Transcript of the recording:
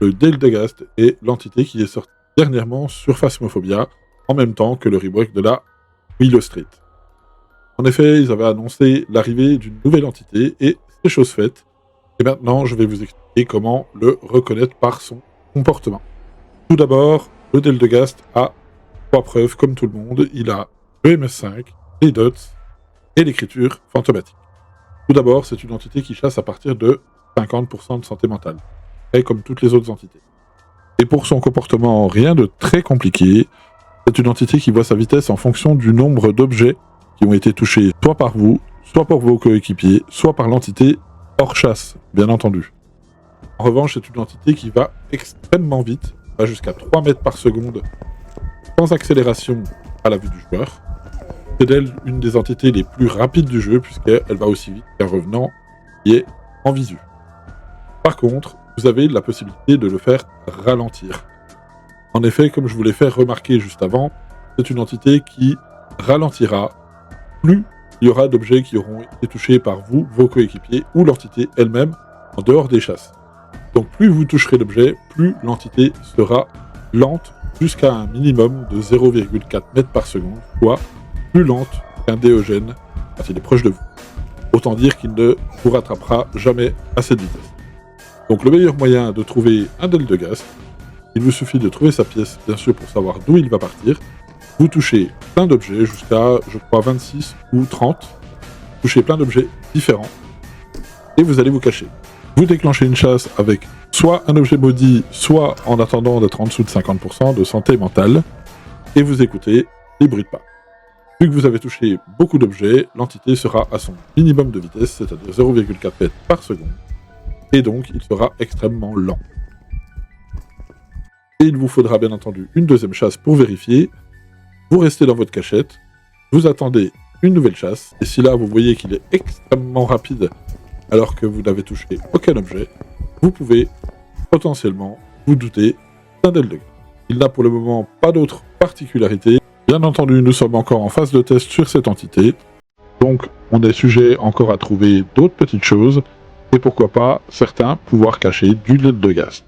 le Deldegast est l'entité qui est sortie dernièrement sur Phasmophobia, en même temps que le rework de la Willow Street. En effet, ils avaient annoncé l'arrivée d'une nouvelle entité, et c'est chose faite. Et maintenant, je vais vous expliquer comment le reconnaître par son comportement. Tout d'abord, le Deldegast a 3 preuves comme tout le monde. Il a le MS5, les dots et l'écriture fantomatique. Tout d'abord, c'est une entité qui chasse à partir de 50% de santé mentale, et comme toutes les autres entités. Et pour son comportement, rien de très compliqué. C'est une entité qui voit sa vitesse en fonction du nombre d'objets qui ont été touchés soit par vous, soit par vos coéquipiers, soit par l'entité hors chasse, bien entendu. En revanche, c'est une entité qui va extrêmement vite, va jusqu'à 3 mètres par seconde, sans accélération à la vue du joueur. C'est d'elle une des entités les plus rapides du jeu, puisqu'elle va aussi vite qu'un revenant qui est en visu. Par contre, vous avez la possibilité de le faire ralentir. En effet, comme je vous l'ai fait remarquer juste avant, c'est une entité qui ralentira plus il y aura d'objets qui auront été touchés par vous, vos coéquipiers, ou l'entité elle-même, en dehors des chasses. Donc plus vous toucherez l'objet, plus l'entité sera lente jusqu'à un minimum de 0,4 mètres par seconde, soit plus lente qu'un déogène quand il est proche de vous. Autant dire qu'il ne vous rattrapera jamais à cette vitesse. Donc le meilleur moyen de trouver un Deldegast, il vous suffit de trouver sa pièce, bien sûr, pour savoir d'où il va partir. Vous touchez plein d'objets, jusqu'à, je crois, 26 ou 30. Touchez plein d'objets différents. Et vous allez vous cacher. Vous déclenchez une chasse avec soit un objet maudit, soit en attendant d'être en dessous de 50% de santé mentale. Et vous écoutez les bruits de pas. Vu que vous avez touché beaucoup d'objets, l'entité sera à son minimum de vitesse, c'est-à-dire 0,4 mètres par seconde. Et donc, il sera extrêmement lent. Et il vous faudra bien entendu une deuxième chasse pour vérifier. Vous restez dans votre cachette, vous attendez une nouvelle chasse, et si là vous voyez qu'il est extrêmement rapide alors que vous n'avez touché aucun objet, vous pouvez potentiellement vous douter d'un Deldegast. Il n'a pour le moment pas d'autres particularités. Bien entendu, nous sommes encore en phase de test sur cette entité, donc on est sujet encore à trouver d'autres petites choses, et pourquoi pas certains pouvoirs cachés du Deldegast.